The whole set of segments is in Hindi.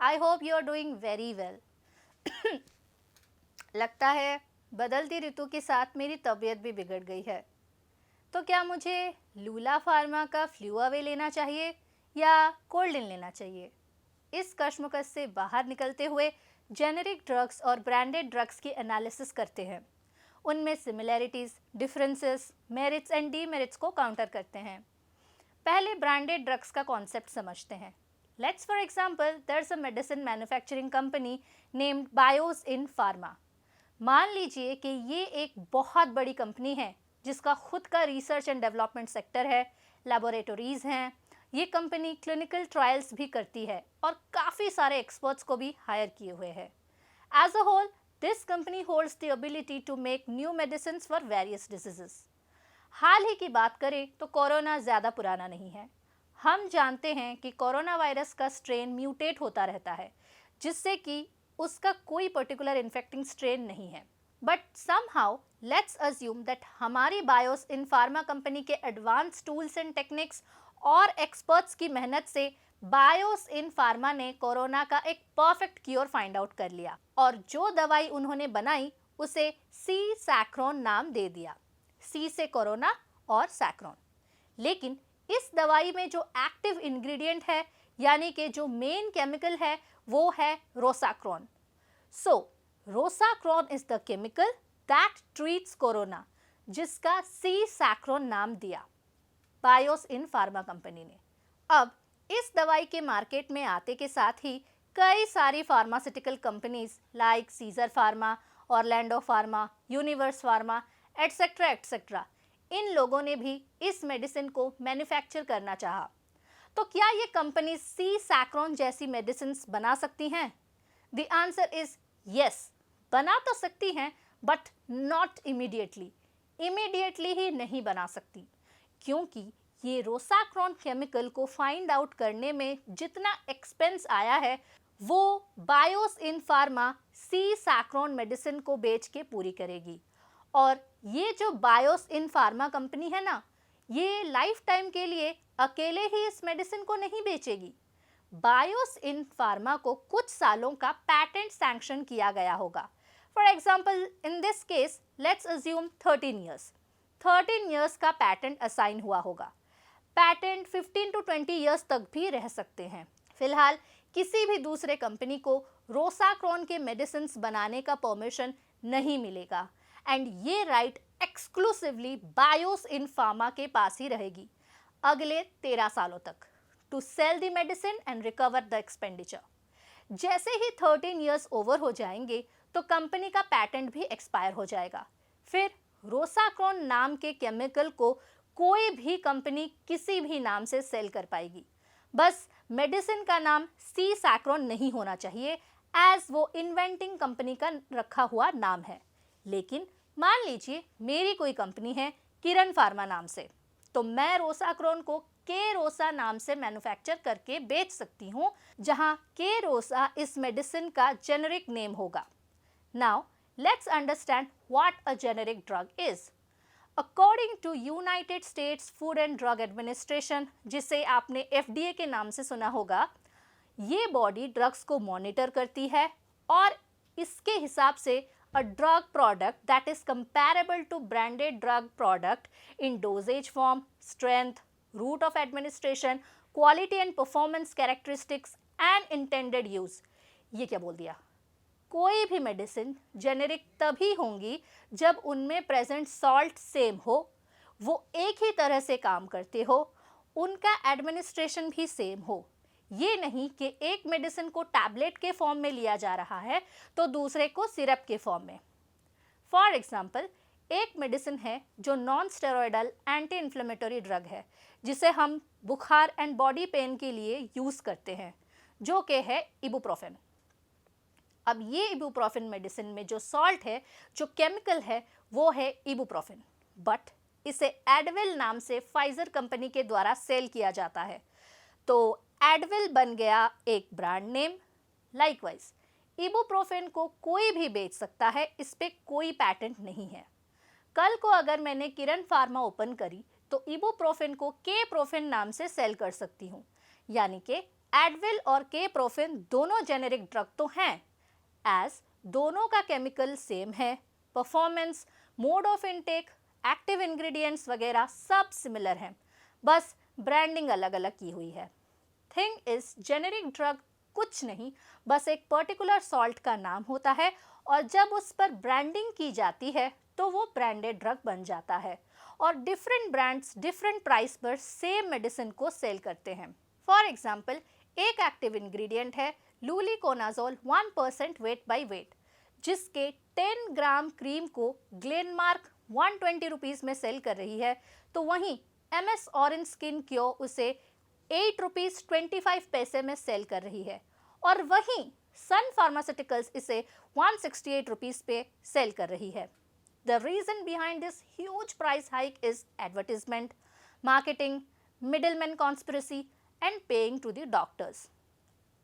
I hope you are doing very well. लगता है बदलती ऋतु के साथ मेरी तबीयत भी बिगड़ गई है। तो क्या मुझे लूला फार्मा का फ्लू अवे लेना चाहिए या कोल्ड इन लेना चाहिए? इस कश्मकश से बाहर निकलते हुए जेनेरिक ड्रग्स और ब्रांडेड ड्रग्स की एनालिसिस करते हैं। उनमें similarities, differences, merits and demerits को काउंटर करते हैं। पहले ब्रांडेड ड्रग्स का कॉन्सेप्ट समझते हैं। Let's for example there a medicine manufacturing company named Bios in Pharma. मान लीजिए कि ये एक बहुत बड़ी कंपनी है जिसका खुद का रिसर्च एंड डेवलपमेंट सेक्टर है, लैबोरेटरीज हैं। ये कंपनी क्लिनिकल ट्रायल्स भी करती है और काफ़ी सारे एक्सपर्ट्स को भी हायर किए हुए है। As a whole this company holds the ability to make new medicine for various diseases. हाल ही की बात करें तो कोरोना ज़्यादा पुराना नहीं है। हम जानते हैं कि कोरोना वायरस का स्ट्रेन म्यूटेट होता रहता है, जिससे कि उसका कोई पर्टिकुलर इन्फेक्टिंग स्ट्रेन नहीं है। But somehow let's assume that हमारी बायोस इन फार्मा कंपनी के एडवांस टूल्स एंड टेक्निक्स और एक्सपर्ट्स की मेहनत से बायोस इन फार्मा ने कोरोना का एक परफेक्ट क्योर फाइंड आउट कर लिया और जो दवाई उन्होंने बनाई उसे सी सैक्रोन नाम दे दिया। सी से कोरोना और सैक्रोन। लेकिन इस दवाई में जो एक्टिव इंग्रेडिएंट है, यानी कि जो मेन केमिकल है, वो है rosacron. So rosacron is the chemical that treats corona, जिसका सी सैक्रोन नाम दिया बायोस इन फार्मा कंपनी ने। अब इस दवाई के मार्केट में आते के साथ ही कई सारी pharmaceutical companies like Caesar pharma, Orlando pharma, universe pharma etcetera etcetera, इन लोगों ने भी इस मेडिसिन को मैन्युफैक्चर करना चाहा। तो क्या ये कंपनी सी सैक्रोन जैसी मेडिसिन बना सकती हैं? द आंसर इज यस, बना तो सकती हैं बट नॉट इमीडिएटली। इमीडिएटली ही नहीं बना सकती, क्योंकि ये रोसाक्रोन केमिकल को फाइंड आउट करने में जितना एक्सपेंस आया है वो बायोस इन फार्मा सी सैक्रोन मेडिसिन को बेच के पूरी करेगी। और ये जो बायोस इन फार्मा कंपनी है ना, ये लाइफ टाइम के लिए अकेले ही इस मेडिसिन को नहीं बेचेगी। बायोस इन फार्मा को कुछ सालों का पैटेंट सैंक्शन किया गया होगा। For example in this case let's assume 13 years. 13 years का पैटेंट असाइन हुआ होगा। पैटेंट 15 to 20 ईयर्स तक भी रह सकते हैं। फिलहाल किसी भी दूसरे कंपनी को रोसाक्रोन के मेडिसिन बनाने का परमिशन नहीं मिलेगा एंड ये राइट एक्सक्लूसिवली बायोस इन फार्मा के पास ही रहेगी अगले 13 सालों तक, to sell the medicine and recover the expenditure. जैसे ही 13 ईयर्स ओवर हो जाएंगे तो कंपनी का पैटेंट भी एक्सपायर हो जाएगा। फिर रोसाक्रोन नाम के केमिकल को कोई भी कंपनी किसी भी नाम से सेल कर पाएगी। बस मेडिसिन का नाम सी सैक्रोन नहीं होना चाहिए, एज वो इन्वेंटिंग कंपनी का रखा हुआ नाम है। लेकिन मान लीजिए मेरी कोई कंपनी है किरण फार्मा नाम से, तो मैं रोसाक्रोन को के रोसा नाम से मैन्युफैक्चर करके बेच सकती हूँ, जहाँ के रोसा इस मेडिसिन का जेनेरिक नेम होगा। Now let's understand what a generic drug is. According to United States Food and Drug Administration, जिसे आपने FDA के नाम से सुना होगा, ये बॉडी ड्रग्स को मॉनिटर करती है और इसके हिसाब से a drug product that is comparable to branded drug product in dosage form, strength, route of administration, quality and performance characteristics and intended use। ये क्या बोल दिया? कोई भी मेडिसिन जेनेरिक तभी होंगी जब उनमें प्रेजेंट सॉल्ट सेम हो, वो एक ही तरह से काम करते हो, उनका एडमिनिस्ट्रेशन भी सेम हो। ये नहीं कि एक मेडिसिन को टैबलेट के फॉर्म में लिया जा रहा है तो दूसरे को सिरप के फॉर्म में। फॉर एग्जाम्पल एक मेडिसिन है जो non steroidal anti inflammatory drug है, जिसे हम बुखार एंड बॉडी पेन के लिए यूज़ करते हैं, जो कि है इबुप्रोफेन। अब ये इबुप्रोफेन मेडिसिन में जो सॉल्ट है, जो केमिकल है, वो है इबुप्रोफेन, बट इसे एडविल नाम से फाइजर कंपनी के द्वारा सेल किया जाता है। तो एडविल बन गया एक ब्रांड नेम। लाइकवाइज इबुप्रोफेन को कोई भी बेच सकता है, इस पे कोई पैटेंट नहीं है। कल को अगर मैंने किरण फार्मा ओपन करी तो इबुप्रोफेन को के प्रोफेन नाम से सेल कर सकती हूँ, यानी कि एडविल और केप्रोफिन दोनों जेनेरिक ड्रग तो हैं, एज दोनों का केमिकल सेम है, performance, mode of intake, active ingredients वगैरह सब सिमिलर हैं, बस ब्रांडिंग अलग अलग की हुई है। थिंग इज जेनेरिक ड्रग कुछ नहीं, बस एक पर्टिकुलर सॉल्ट का नाम होता है और जब उस पर ब्रांडिंग की जाती है तो वो ब्रांडेड ड्रग बन जाता है और डिफरेंट ब्रांड्स डिफरेंट प्राइस पर सेम मेडिसिन को सेल करते हैं। फॉर एग्जाम्पल, एक एक्टिव इंग्रेडिएंट है लूलिकोनाजोल 1% वेट बाई वेट, जिसके 10 ग्राम क्रीम को ग्लेनमार्क 120 रुपीज़ में सेल कर रही है, तो वहीं MS ऑरेंज स्किन क्योर उसे 8 रुपीज़ 25 पैसे में सेल कर रही है और वहीं सन फार्मास्यूटिकल्स इसे 168 रुपीज़ पे सेल कर रही है। The reason behind this huge price hike is advertisement, marketing, middleman conspiracy and paying to the doctors.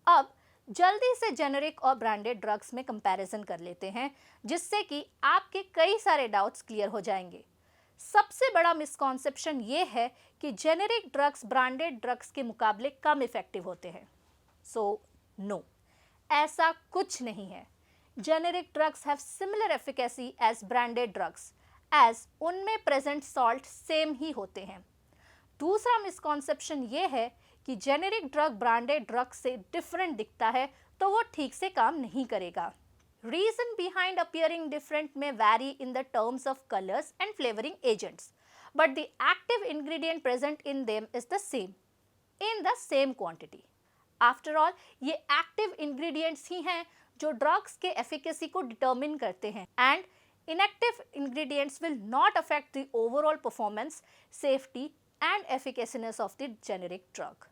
अब जल्दी से जेनेरिक और ब्रांडेड ड्रग्स में कंपैरिजन कर लेते हैं, जिससे कि आपके कई सारे डाउट्स क्लियर हो जाएंगे। सबसे बड़ा मिसकॉन्सेप्शन ये है कि जेनेरिक ड्रग्स ब्रांडेड ड्रग्स के मुकाबले कम इफेक्टिव होते हैं। सो नो, ऐसा कुछ नहीं है। Generic drugs have similar efficacy as branded drugs, as उनमें प्रेजेंट सॉल्ट सेम ही होते हैं। दूसरा मिसकॉन्सेप्शन ये है कि जेनेरिक ड्रग ब्रांडेड ड्रग से डिफरेंट दिखता है तो वो ठीक से काम नहीं करेगा। रीजन बिहाइंड अपीयरिंग डिफरेंट में vary in the terms of colours and flavouring agents, but the active ingredient present in them is the same in the same quantity. After all, ये एक्टिव इंग्रेडिएंट्स ही हैं जो ड्रग्स के एफिकेसी को डिटरमिन करते हैं, and inactive ingredients will not affect the overall performance, safety and efficaciousness of the generic drug.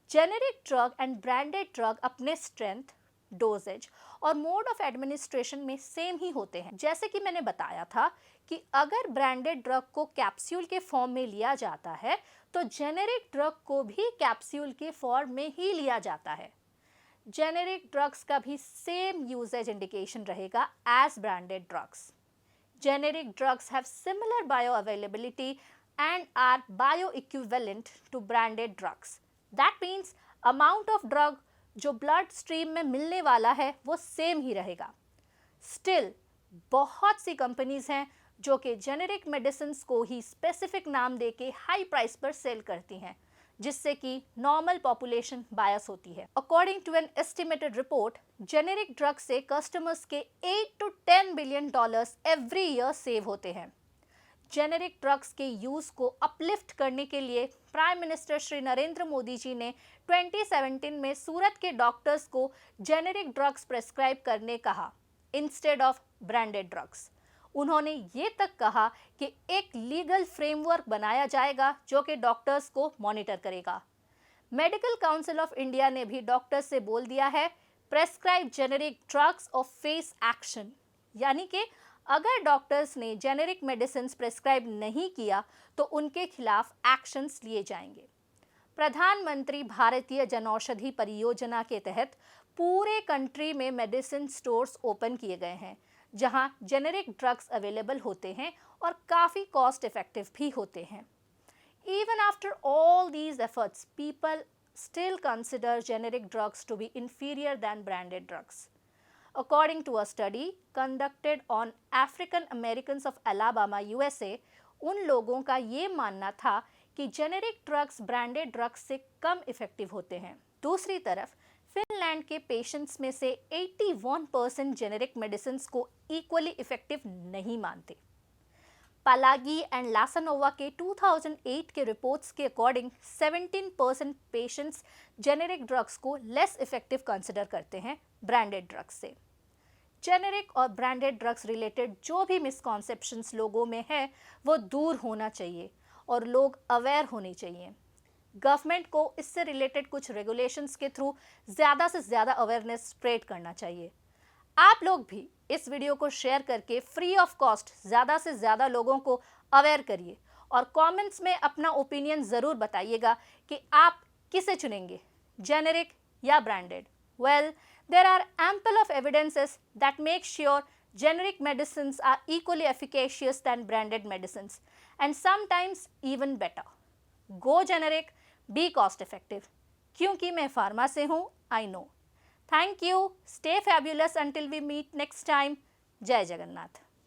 Generic drug and branded drug अपने स्ट्रेंथ, डोजेज और मोड ऑफ एडमिनिस्ट्रेशन में सेम ही होते हैं। जैसे कि मैंने बताया था कि अगर ब्रांडेड ड्रग को कैप्सूल के फॉर्म में लिया जाता है तो जेनेरिक ड्रग को भी कैप्सूल के फॉर्म में ही लिया जाता है। जेनेरिक ड्रग्स का भी सेम यूजेज इंडिकेशन रहेगा as branded drugs. Generic drugs have similar bioavailability and are bioequivalent to branded drugs. That means amount of drug जो ब्लड स्ट्रीम में मिलने वाला है वो सेम ही रहेगा। स्टिल बहुत सी कंपनीज हैं जो कि जेनेरिक मेडिसिन को ही स्पेसिफिक नाम देके हाई प्राइस पर सेल करती हैं, जिससे कि नॉर्मल पॉपुलेशन बायस होती है। According to an estimated report, generic drug से कस्टमर्स के 8 to 10 billion dollars every year save होते हैं। जेनेरिक ड्रग्स के यूज को अपलिफ्ट करने के लिए प्राइम मिनिस्टर श्री नरेंद्र मोदी जी ने 2017 में सूरत के डॉक्टर्स को जेनेरिक ड्रग्स प्रेस्क्राइब करने कहा इंस्टेड ऑफ ब्रांडेड ड्रग्स। उन्होंने ये तक कहा कि एक लीगल फ्रेमवर्क बनाया जाएगा जो कि डॉक्टर्स को मॉनिटर करेगा। मेडिकल काउंसिल ऑफ इंडिया ने भी डॉक्टर्स से बोल दिया है प्रेस्क्राइब जेनेरिक ड्रग्स और फेस एक्शन, यानी कि अगर डॉक्टर्स ने जेनेरिक मेडिसिन प्रेस्क्राइब नहीं किया तो उनके खिलाफ एक्शंस लिए जाएंगे। प्रधानमंत्री भारतीय जनौषधि परियोजना के तहत पूरे कंट्री में मेडिसिन स्टोर्स ओपन किए गए हैं जहां जेनेरिक ड्रग्स अवेलेबल होते हैं और काफ़ी कॉस्ट इफेक्टिव भी होते हैं। Even after all these efforts, people still consider generic drugs to be inferior than branded drugs. According to a study conducted on African Americans of Alabama, USA, उन लोगों का ये मानना था कि जेनेरिक ड्रग्स ब्रांडेड ड्रग्स से कम इफेक्टिव होते हैं। दूसरी तरफ फिनलैंड के पेशेंट्स में से 81% जेनेरिक मेडिसिन को इक्वली इफेक्टिव नहीं मानते। पालागी एंड लासानोवा के 2008 के रिपोर्ट्स के अकॉर्डिंग 17% पेशेंट्स जेनेरिक ड्रग्स को लेस इफेक्टिव कंसिडर करते हैं ब्रांडेड ड्रग्स से। जेनेरिक और ब्रांडेड ड्रग्स रिलेटेड जो भी मिसकॉन्सेप्शंस लोगों में है वो दूर होना चाहिए और लोग अवेयर होने चाहिए। गवर्नमेंट को इससे रिलेटेड कुछ रेगुलेशंस के थ्रू ज़्यादा से ज़्यादा अवेयरनेस स्प्रेड करना चाहिए। आप लोग भी इस वीडियो को शेयर करके फ्री ऑफ कॉस्ट ज़्यादा से ज़्यादा लोगों को अवेयर करिए और कमेंट्स में अपना ओपिनियन ज़रूर बताइएगा कि आप किसे चुनेंगे, जेनेरिक या branded. Well, there are ample of evidences that make sure generic medicines are equally efficacious than branded medicines and sometimes even better. Go generic, be cost effective. क्योंकि मैं फार्मा से हूँ, I know. Thank you, stay fabulous until we meet next time. जय जगन्नाथ।